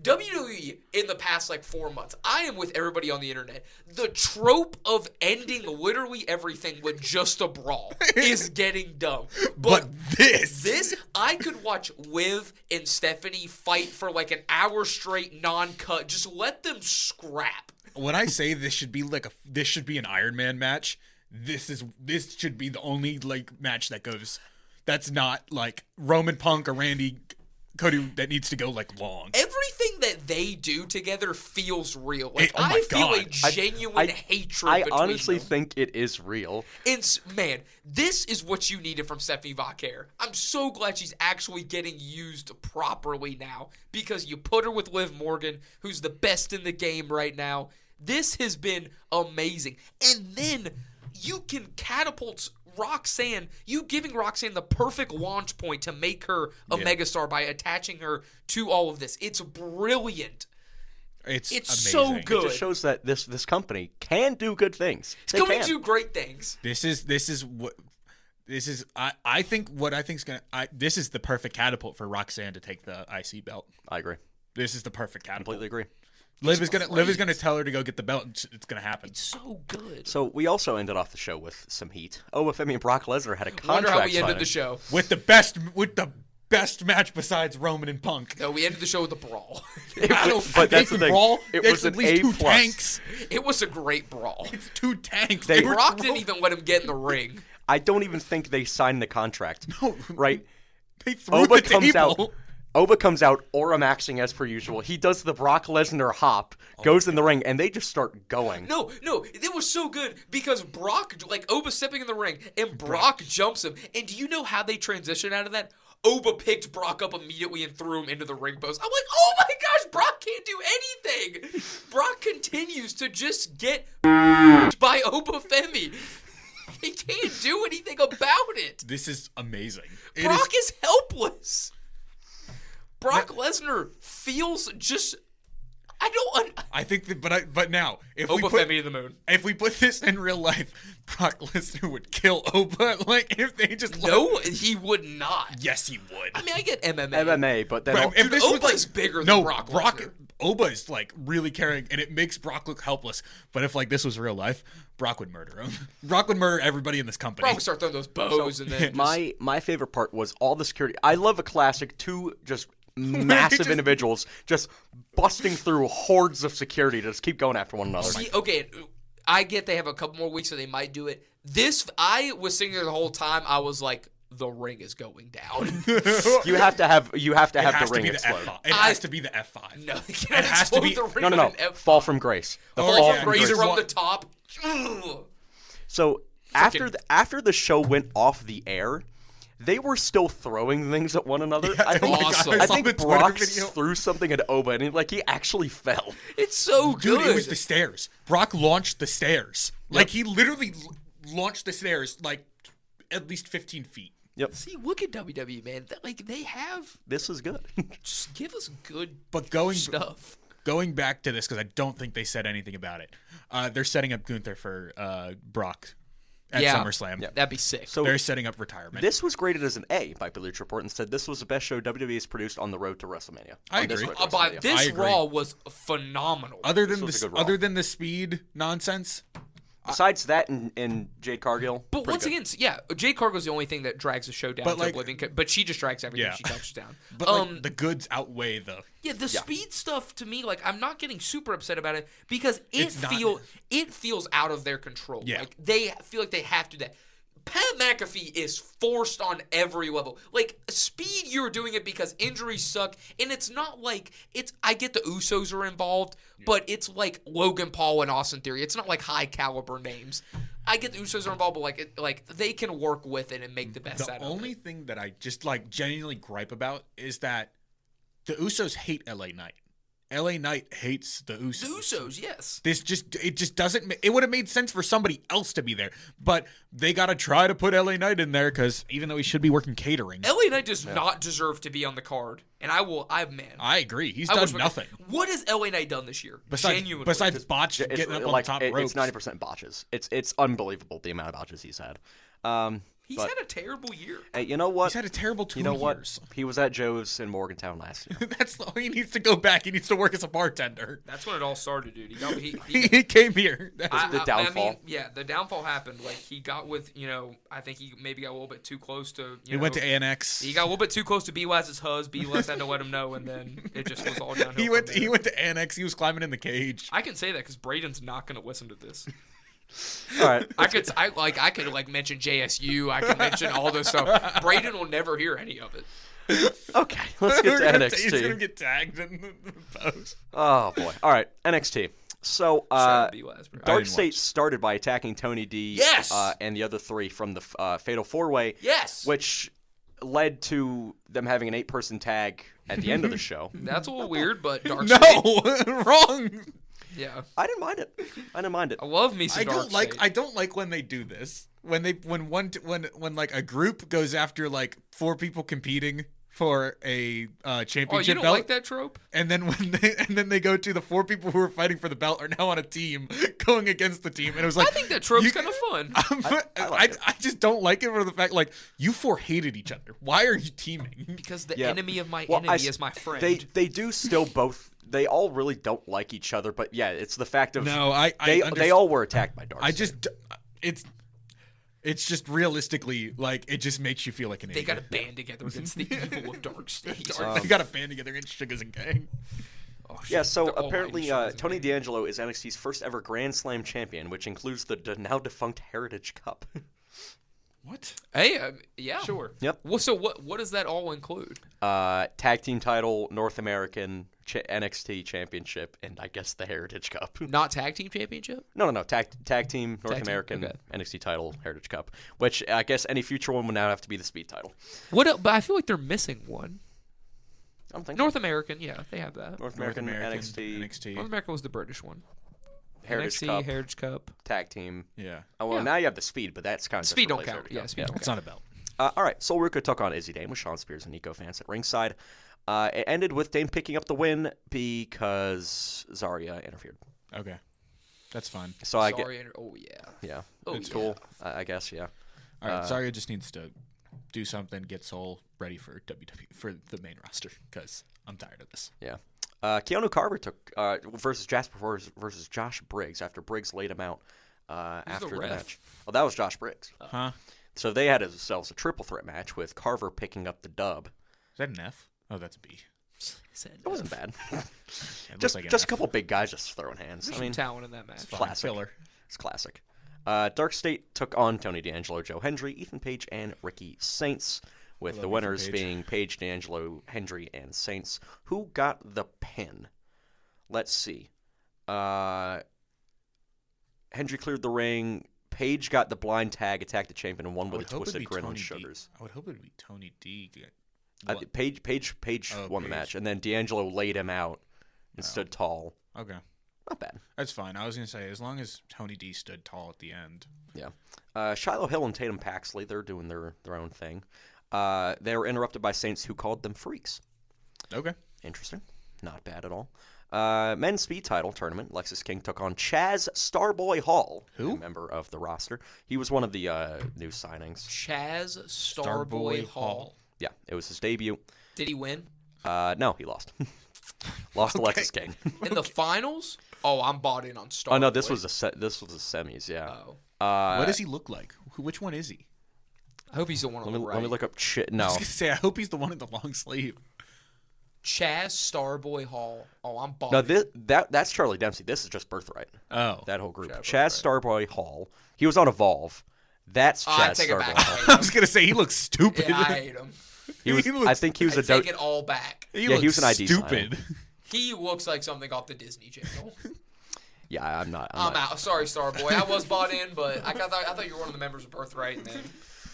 WWE in the past like 4 months, I am with everybody on the internet. The trope of ending literally everything with just a brawl is getting dumb. But this, I could watch Liv and Stephanie fight for like an hour straight, non-cut. Just let them scrap. when I say this should be an Iron Man match, this should be the only like match that goes. That's not like Roman Punk or Randy Cody that needs to go like long. Everything that they do together feels real. Like Oh my I feel God. a genuine hatred. I between honestly them. think it is real. Man, this is what you needed from Stephanie Vaquer. I'm so glad she's actually getting used properly now because you put her with Liv Morgan, who's the best in the game right now. This has been amazing. And then you can catapult Roxanne, you giving Roxanne the perfect launch point to make her a megastar by attaching her to all of this. It's brilliant. It's amazing. So good. It just shows that this company can do good things. It's going to do great things. This is I think this is the perfect catapult for Roxanne to take the IC belt. I agree. This is the perfect catapult. Completely agree. Liv is gonna tell her to go get the belt, and it's gonna happen. It's so good. So we also ended off the show with some heat. Femi and Brock Lesnar had a contract Wonder how we ended signing. the show. With the best match besides Roman and Punk. No, we ended the show with a brawl. But that's the thing. Brawl, It there's was at an least two A+. tanks. It was a great brawl. It's two tanks. Brock didn't even let him get in the ring. I don't even think they signed the contract. No. Right? They threw Oba the comes table. out. Oba comes out, aura maxing as per usual. He does the Brock Lesnar hop, goes in the ring, and they just start going. No, it was so good because Brock, like Oba stepping in the ring, and Brock jumps him. And do you know how they transition out of that? Oba picked Brock up immediately and threw him into the ring post. I'm like, oh my gosh, Brock can't do anything. Brock continues to just get by Oba Femi. He can't do anything about it. This is amazing. Brock is helpless. Brock Lesnar feels just. I don't. I think that, but now if Oba we put Femi to the moon. if we put this in real life, Brock Lesnar would kill Oba. Like if they just No, he would not. Yes, he would. I mean, I get MMA. MMA, but then But if this was Oba's like bigger than no Brock Lesnar. Oba is like really carrying, and it makes Brock look helpless. But if like this was real life, Brock would murder him. Brock would murder everybody in this company. Brock would start throwing those bows and then just, my favorite part was all the security. I love a classic two just massive individuals just busting through hordes of security to just keep going after one another. See, okay, I get they have a couple more weeks, so they might do it. This, I was sitting there the whole time. I was like, the ring is going down. You have to have It the has to ring be the explode. F5. It has to be the F5. No, It has to be. The ring No. with an F5. Fall from grace. The Oh, fall yeah. from Raise grace. from the top. Ugh. So after the show went off the air, they were still throwing things at one another. I think, awesome. I saw think the Twitter Brock video. threw something at Oba, and he actually fell. It's so Dude, good. it was the stairs. Brock launched the stairs. Like he literally launched the stairs like at least 15 feet. Yep. See, look at WWE, man. Like they have. This is good. Just give us good But stuff. going back to this because I don't think they said anything about it. They're setting up Gunther for Brock at Yeah. SummerSlam. Yeah. That'd be sick. So They're setting up retirement. this was graded as an A by Bleacher Report and said this was the best show WWE has produced on the road to WrestleMania. I On this agree. road to But WrestleMania. I this agree. Raw was phenomenal. other This than was a the good Raw. other than the speed nonsense, Besides that and Jade Cargill, But pretty once good. again, yeah, Jade Cargill's the only thing that drags the show down But, to like- oblivion. But she just drags everything Yeah. she touches down. but like, the goods outweigh the. Yeah, the speed stuff to me, like I'm not getting super upset about it because It's not- it feels out of their control. Yeah. Like they feel like they have to do that. Pat McAfee is forced on every level. Like speed, you're doing it because injuries suck, and it's not like it's. I get the Usos are involved, but it's like Logan Paul and Austin Theory. It's not like high caliber names. I get the Usos are involved, but like they can work with it and make the best The out of only it. thing that I just like genuinely gripe about is that the Usos hate LA Knight. LA Knight hates the Usos. The Usos, yes. It just doesn't. It would have made sense for somebody else to be there, but they gotta try to put LA Knight in there because even though he should be working catering, LA Knight does not deserve to be on the card, and I agree. He's I done wish- nothing What has LA Knight done this year? Genuinely. besides botch It's getting up on like the top it's ropes. 90% botches. It's unbelievable the amount of botches he's had. He's but- had a terrible year. Hey, you know what? He's had a terrible 2 You know years. what? He was at Joe's in Morgantown last year. That's all he needs to go back. He needs to work as a bartender. That's when it all started, dude. He came here. The downfall. I mean, yeah, the downfall happened. Like he got with, I think he maybe got a little bit too close to. He went to Annex. He got a little bit too close to B-Waz's huzz. B-Waz had to let him know, and then it just was all downhill. He went. from there. He went to Annex. He was climbing in the cage. I can say that because Braden's not going to listen to this. All right. I could mention JSU. I could mention all this stuff. Braden will never hear any of it. Okay, let's get to He's gonna NXT. get tagged in the post. Oh boy. All right, NXT. So Shout out B-Waz, bro. Dark didn't State watch. started by attacking Tony D. Yes! And the other three from the Fatal 4-Way. Yes. Which led to them having an 8-person tag at the end of the show. That's a little weird, but Dark No, State. wrong. Yeah. I didn't mind it. I didn't mind it. I love me some I Dark don't like. State. I don't like when they do this. When like a group goes after like 4 people competing for a Oh, you championship don't belt, like that trope? and then they go to the 4 people who are fighting for the belt are now on a team going against the team, and it was like I think that trope's you- kind of fun. I like it. I just don't like it for the fact like you 4 hated each other. Why are you teaming? Because the Yeah. enemy of my Well, enemy I- is my friend. They do still both. They all really don't like each other, but yeah, it's the fact of No, they all were attacked by Dark I State. just it's just realistically like it just makes you feel like an They idiot. got to band together against the evil of Dark State. They got to band together against Sugar's and Gang. Oh, shit. Yeah, so They're all apparently mighty shows, Tony man. D'Angelo is NXT's first ever Grand Slam champion, which includes the now defunct Heritage Cup. What? Hey, yeah. Sure. Yep. Well, so what does that all include? Tag team title, North American NXT championship, and I guess the Heritage Cup. Not tag team championship? No, tag team, North Tag team, American okay. NXT title, Heritage Cup, which I guess any future one would now have to be the Speed title. What? But I feel like they're missing one. I don't think North American, yeah, they have that. North American, NXT, North America was the British one. Heritage NXT, Cup, Heritage Cup. tag team. Yeah. Oh well, Yeah. now you have the Speed, but that's kind of Speed just don't replaced count. Heritage Yeah, Cup. Speed don't It's not a belt. All right, Sol Ruka took on Izzy Dame with Sean Spears and Nico fans at ringside. It ended with Dame picking up the win because Zarya interfered. Okay. That's fine. So I Sorry, get, oh yeah. yeah, Oh, it's yeah. cool. I guess, yeah. All right. Zarya just needs to do something, get Soul ready for WWE for the main roster because I'm tired of this. Yeah. Keanu Carver took versus Jasper versus Josh Briggs after Briggs laid him out after the ref? match. Well, that was Josh Briggs. Huh? So they had themselves a triple threat match with Carver picking up the dub. Is that an F? Oh, that's a B. It wasn't bad. It looks just like an just a F. couple big guys just throwing hands. There's I mean, some talent in that match. Fine. classic. Filler. It's classic. Dark State took on Tony D'Angelo, Joe Hendry, Ethan Page, and Ricky Saints, with Love the Ethan winners Page. being Page, D'Angelo, Hendry, and Saints. Who got the pin? Let's see. Hendry cleared the ring. Page got the blind tag, attacked the champion, and won with a twisted grin on Sugars. I would hope it'd be Tony D. Page Oh, won the Page. match, and then D'Angelo laid him out and stood tall. Okay. Not bad. That's fine. I was gonna say as long as Tony D stood tall at the end. Yeah. Shiloh Hill and Tatum Paxley, they're doing their own thing. They were interrupted by Saints who called them freaks. Okay. Interesting. Not bad at all. Men's speed title tournament. Lexus King took on Chaz Starboy Hall, Who? a member of the roster. He was one of the new signings. Chaz Starboy Hall. Yeah, it was his debut. Did he win? No, he lost. Lost to Lexus King. In the finals? Oh, I'm bought in on Starboy. Oh no, this was the semis. Yeah. Oh. What does he look like? Which one is he? I hope he's the one on the right. Let me look up. No. I was gonna say, I hope he's the one in the long sleeve. Chaz Starboy Hall. Oh, I'm bought No, in. that's Charlie Dempsey. This is just Birthright. Oh, That whole group. Chaz Chaz Starboy Hall. He was on Evolve. That's I Chaz take it back. Starboy Hall. I was gonna say he looks stupid. Yeah, I hate him. He was. looks- I think he was I a. take it all back. He Yeah, looks he was an ID stupid. He looks like something off the Disney Channel. Yeah, I'm not. I'm out. Sorry, Starboy. I was bought in, but I thought you were one of the members of Birthright, and then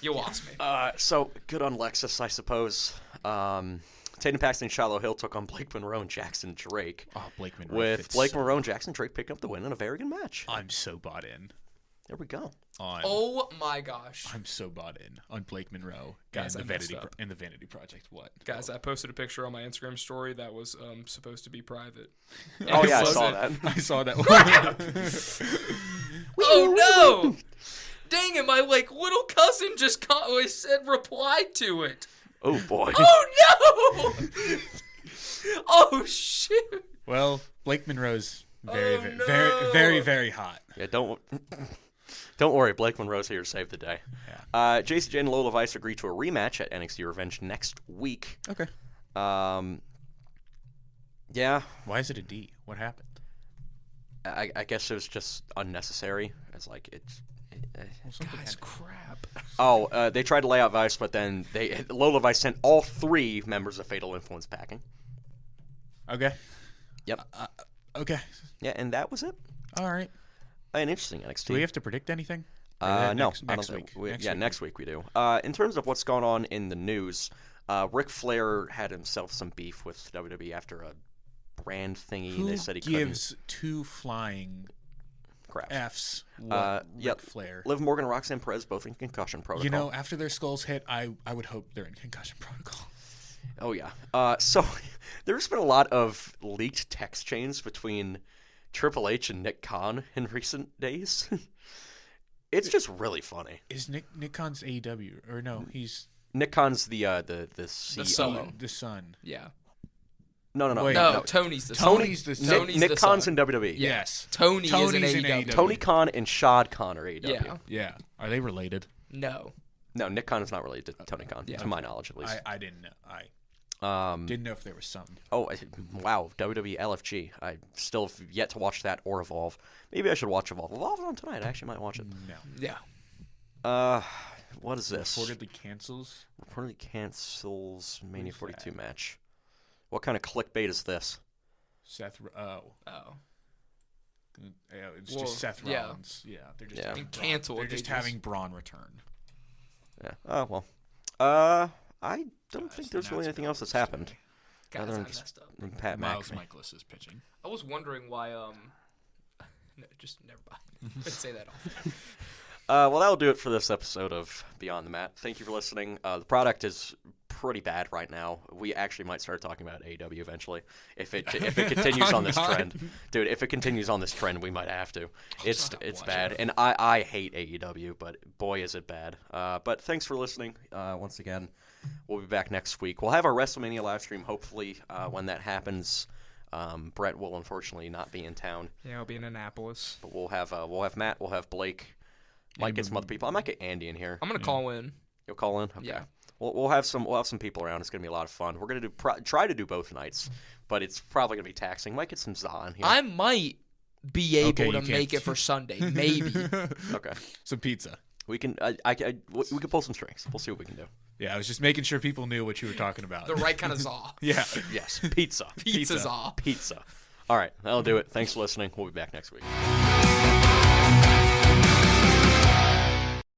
you lost me. So good on Lexus, I suppose. Tatum Paxton and Shiloh Hill took on Blake Monroe and Jackson Drake. Oh, Blake Monroe With fits Blake so- Monroe and Jackson Drake picking up the win in a very good match. I'm so bought in. There we go. Oh my gosh. I'm so bought in on Blake Monroe Guys, and I messed up. the Vanity Project. What? Guys, I posted a picture on my Instagram story that was supposed to be private. Oh yeah, I It saw wasn't. that. I saw that. Oh no! Dang it, my little cousin just said replied to it. Oh boy. Oh no! Oh shoot! Well, Blake Monroe's very, Oh, very, no. very, very hot. Yeah, don't worry. Blake Monroe's here to save the day. Yeah. JCJ and Lola Vice agreed to a rematch at NXT Revenge next week. Okay. Yeah, Why is it a D? What happened? I guess it was just unnecessary. It's like it's. Guys, crap. Oh, they tried to lay out Vice, but then Lola Vice sent all 3 members of Fatal Influence packing. Okay. Yep. Okay. Yeah, and that was it. All right. An interesting NXT. Do we have to predict anything? Or No, that I next don't week. think. Next week we do. In terms of what's going on in the news, Ric Flair had himself some beef with WWE after a brand thingy. Who They said he gives 2 flying couldn't. Crap. F's? What? Ric Flair. Liv Morgan and Roxanne Perez both in concussion protocol. You know, after their skulls hit, I would hope they're in concussion protocol. Oh yeah. So there's been a lot of leaked text chains between Triple H and Nick Khan in recent days. It's just really funny. Is Nick Khan's AEW or no? He's Nick Khan's the CEO. son. the son. Yeah. No. Wait, No, Tony's the Tony's the son. Tony's Nick the Khan's son. in WWE. Yeah. Yes. Tony's in in AEW. AEW. Tony Khan and Shad Khan are AEW. Yeah. Yeah. Are they related? No. No, Nick Khan is not related to Tony Khan, Yeah. to my knowledge at least. I didn't know. I Um, didn't know if there was something. wow, WWE LFG. I still have yet to watch that or Evolve. Maybe I should watch Evolve. Evolve's on tonight. I actually might watch it. No. Yeah. What is this? Reportedly cancels. Reportedly cancels Mania 42 match. What kind of clickbait is this? Seth. Oh. Oh. Yeah, it's Well, just Seth yeah. Rollins. Yeah. They're just Yeah. having And Braun- cancel They're it, just they just- having Braun return. Yeah. Oh well. I don't Guys, think there's the really announccer anything else that's was happened. today. Guys, Other I than just messed up. Pat Miles McAfee. Michaelis is pitching. I was wondering why, no, just never mind. Let's say that off. Well, that'll do it for this episode of Beyond the Mat. Thank you for listening. The product is pretty bad right now. We actually might start talking about AEW eventually if it continues on this I'm not. trend, dude. If it continues on this trend, we might have to. It's not it's watch bad, it. and I hate AEW, but boy is it bad. But thanks for listening. Once again, we'll be back next week. We'll have our WrestleMania live stream hopefully when that happens. Brett will unfortunately not be in town, Yeah, I'll be in Annapolis. but we'll have Matt, we'll have Blake. Might get some other people. I might get Andy in here. I'm gonna call in. You'll call in. Okay. Yeah. We'll have some people around. It's gonna be a lot of fun. We're gonna try to do both nights, but it's probably gonna be taxing. Might get some Za in here. I might be able Okay, to you can't. make it for Sunday, maybe. Okay. Some pizza. We can. We can pull some strings. We'll see what we can do. Yeah, I was just making sure people knew what you were talking about. The right kind of zaw. Yeah. Yes. Pizza. Pizza zaw. Pizza. All right. That'll do it. Thanks for listening. We'll be back next week.